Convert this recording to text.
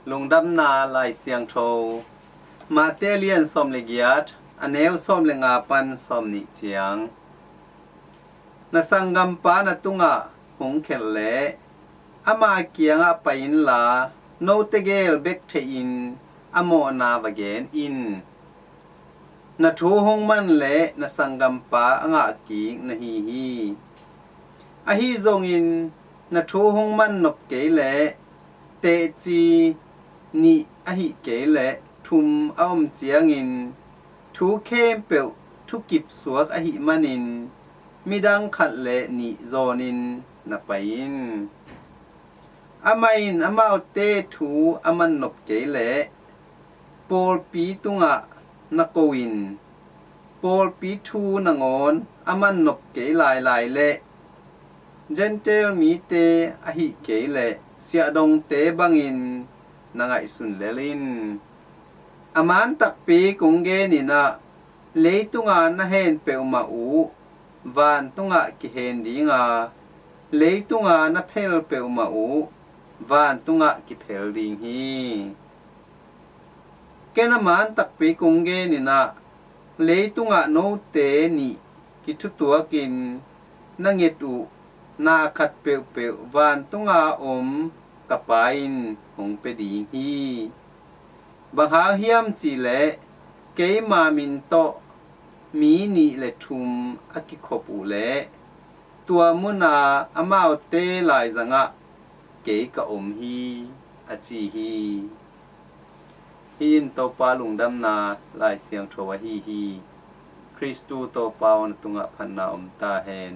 lung dam na lai siang tho ma te lian som le giat aneu som le nga pan som ni chiang na sangam pa na tunga hung khel le ama kianga pain la no tegel bek the in amo na vagen in na thu hong man le na sangam pa anga ki na hi a hi zong in na thu hong man nop ke le te chi ni a hi ke le thum aom chiang in thu khem pe thu kip suak a hi manin midang khat le ni zonin na pain amain amau te thu aman nop ke le pol pi tunga na koin pol pi thu na ngon aman nop ke lai le gentle mi te a hi ke le sia dong te bangin na ngai sun lelin aman tak pi kung ge ni na le tunga na hen pe ma u van tunga ki hen dinga le tunga na phel pe ma u van tunga ki phel ding hi kenaman tak pi kung ge ni na le tunga no te ni ki thu tua kin na nget u na khat pe van tunga kapain hong pe ding hi bang ha hiam chi le ke ma min to mi ni le thum aki khop u le tua muna amau te lai zanga ke ka hi a chi hi hin to pa lung dam na lai siang tho hi Kristu to pa on tunga phanna ta hen